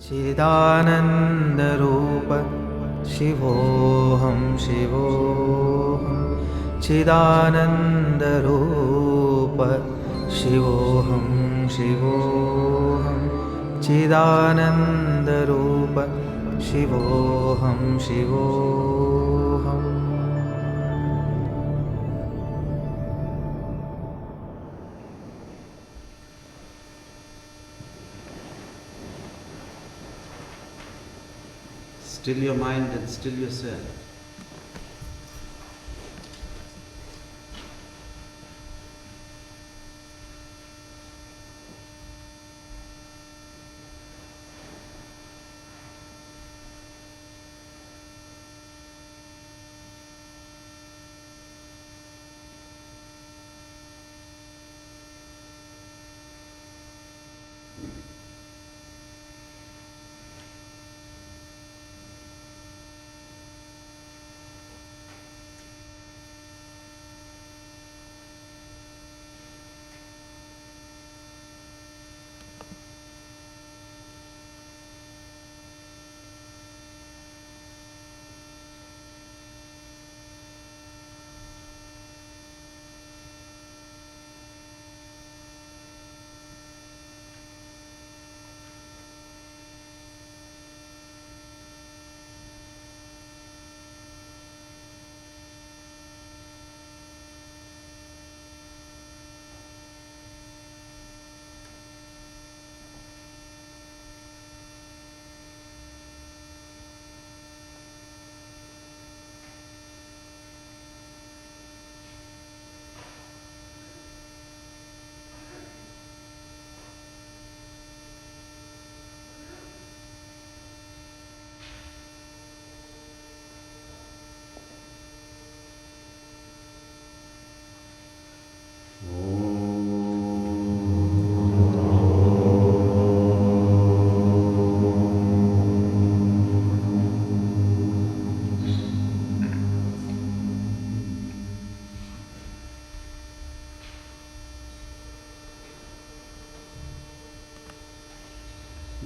चिदानन्दरूप शिवोऽहं चिदानन्दरूप शिवोऽहं चिदानन्दरूप शिवोऽहं Still your mind and still yourself.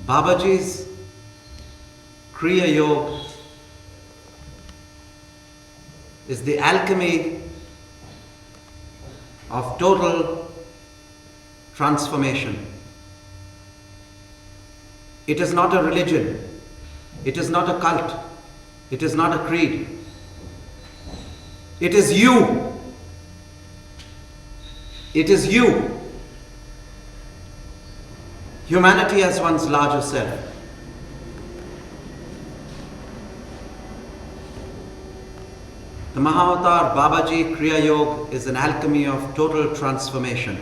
Babaji's Kriya Yoga is the alchemy of total transformation. It is not a religion, it is not a cult, it is not a creed. It is you. It is you. Humanity as one's larger self. The Mahavatar Babaji Kriya Yoga is an alchemy of total transformation.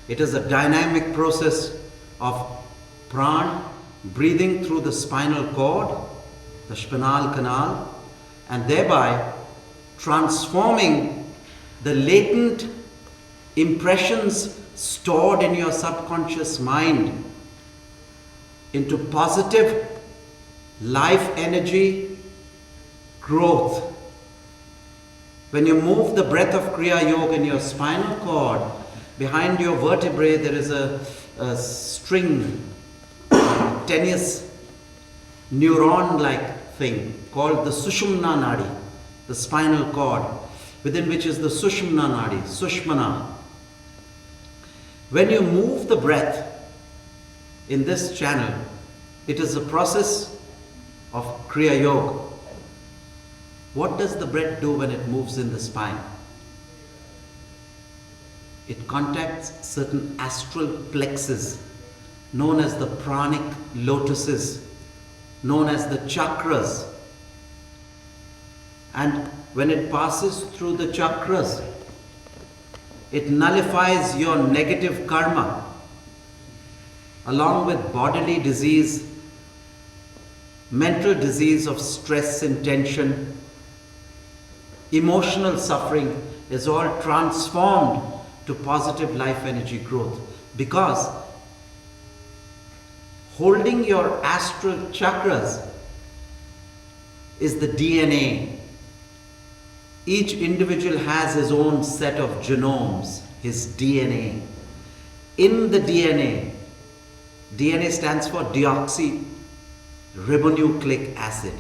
It is a dynamic process of prana, breathing through the spinal cord, the spinal canal, and thereby transforming the latent impressions stored in your subconscious mind into positive life energy growth. When you move the breath of Kriya Yoga in your spinal cord, behind your vertebrae there is a string, tenuous neuron-like thing called the Sushumna Nadi, the spinal cord, within which is the Sushumna Nadi, Sushmana. When you move the breath in this channel, it is a process of Kriya Yoga. What does the breath do when it moves in the spine? It contacts certain astral plexes known as the pranic lotuses, known as the chakras. And when it passes through the chakras, it nullifies your negative karma along with bodily disease, mental disease of stress and tension, emotional suffering is all transformed to positive life energy growth, because holding your astral chakras is the DNA. Each individual has his own set of genomes, his DNA. In the DNA stands for ribonucleic acid.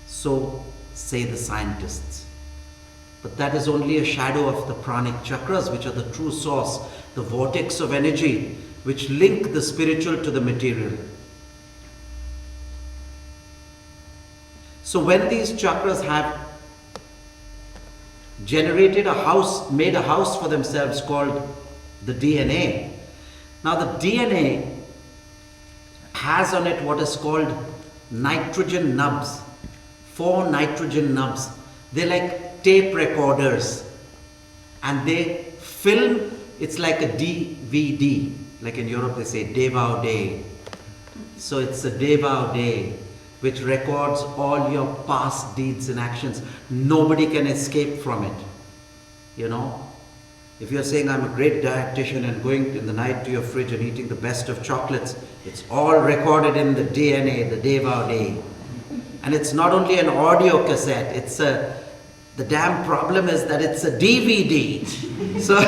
So say the scientists. But that is only a shadow of the pranic chakras, which are the true source, the vortex of energy which link the spiritual to the material. So when these chakras have generated a house, made a house for themselves called the DNA. Now the DNA has on it what is called nitrogen nubs, 4 nitrogen nubs. They're like tape recorders, and they film. It's like a DVD, like in Europe they say Deva Day. So it's a Deva Day which records all your past deeds and actions. Nobody can escape from it. You know, if you're saying I'm a great dietitian and going in the night to your fridge and eating the best of chocolates, it's all recorded in the DNA, the Deva Day. And it's not only an audio cassette, it's the damn problem is that it's a DVD. So,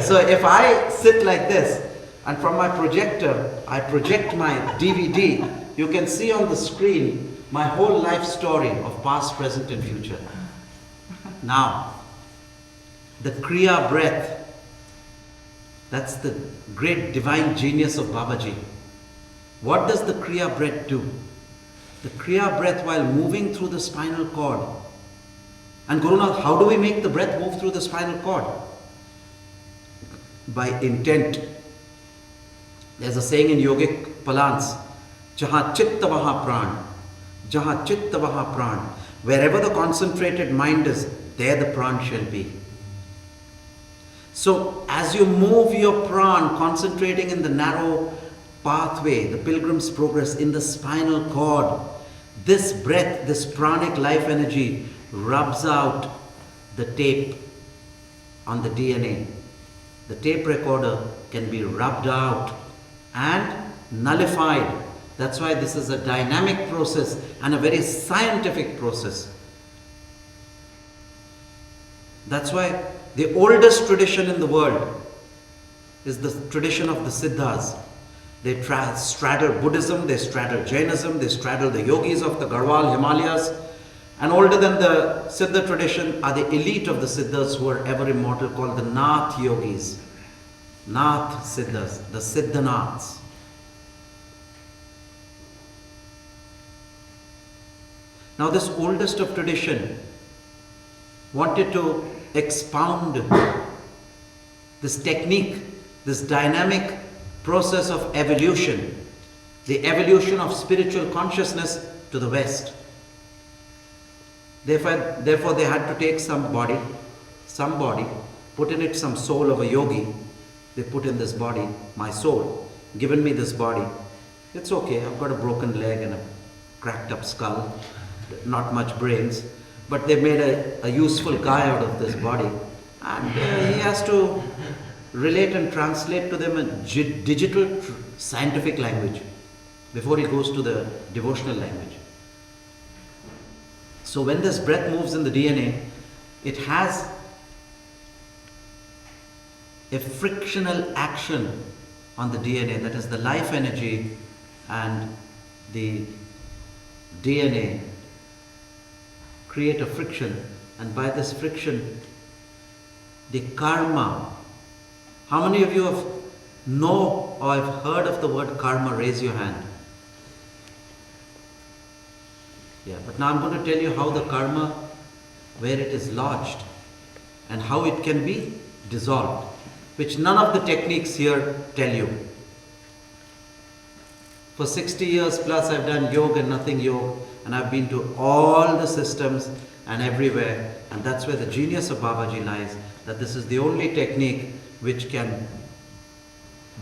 so if I sit like this and from my projector, I project my DVD, you can see on the screen my whole life story of past, present and future. Now, the Kriya breath, that's the great divine genius of Babaji. What does the Kriya breath do? The Kriya breath, while moving through the spinal cord, and Gurunath, how do we make the breath move through the spinal cord? By intent. There's a saying in yogic parlance, Jaha chitta vaha pran, Jaha chitta vaha pran. Wherever the concentrated mind is, there the pran shall be. So as you move your pran, concentrating in the narrow pathway, the pilgrim's progress in the spinal cord, this breath, this pranic life energy rubs out the tape on the DNA. The tape recorder can be rubbed out and nullified. That's why this is a dynamic process and a very scientific process. That's why the oldest tradition in the world is the tradition of the Siddhas. They straddle Buddhism, they straddle Jainism, they straddle the yogis of the Garhwal Himalayas. And older than the Siddha tradition are the elite of the Siddhas who are ever immortal, called the Nath yogis. Nath Siddhas, the Siddhanaths. Now this oldest of tradition wanted to expound this technique, this dynamic process of evolution, the evolution of spiritual consciousness to the West. Therefore they had to take some body, put in it some soul of a yogi. They put in this body, my soul, given me this body. It's okay, I've got a broken leg and a cracked up skull, not much brains, but they made a useful guy out of this body. And he has to relate and translate to them a digital scientific language before he goes to the devotional language. So when this breath moves in the DNA, it has a frictional action on the DNA, that is the life energy and the DNA create a friction, and by this friction the karma. How many of you know or have heard of the word karma? Raise your hand. Yeah, but now I'm going to tell you how the karma, where it is lodged and how it can be dissolved, which none of the techniques here tell you. For 60 years plus I've done yoga and nothing yoga, and I've been to all the systems and everywhere, and that's where the genius of Babaji lies, that this is the only technique which can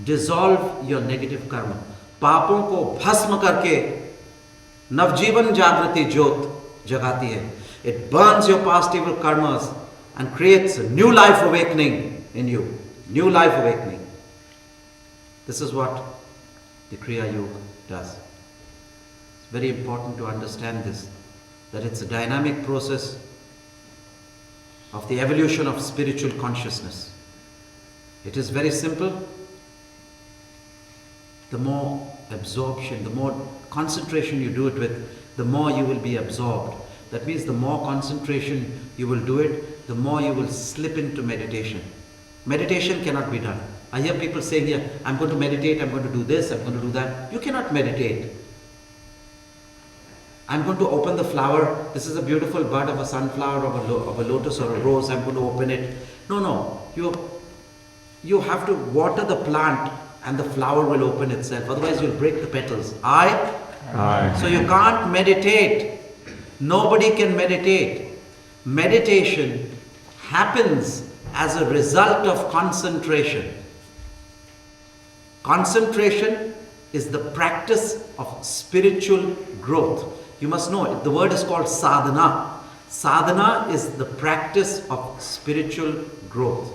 dissolve your negative karma. Paapon ko bhasma karke navjeevan jagrati jyot jagati hai. It burns your past evil karmas and creates a new life awakening in you. New life awakening. This is what the Kriya Yoga does. It's very important to understand this, that it's a dynamic process of the evolution of spiritual consciousness. It is very simple. the more absorption, the more concentration you do it with, the more you will be absorbed. That means the more concentration you will do it, the more you will slip into meditation. Meditation cannot be done. I hear people saying here, I'm going to meditate, I'm going to do this, I'm going to do that. You cannot meditate. I'm going to open the flower. This is a beautiful bud of a sunflower, of a lotus or a rose. I'm going to open it. No. You have to water the plant and the flower will open itself. Otherwise you'll break the petals. Aye. So you can't meditate. Nobody can meditate. Meditation happens as a result of concentration. Concentration is the practice of spiritual growth. You must know it. The word is called sadhana. Sadhana is the practice of spiritual growth.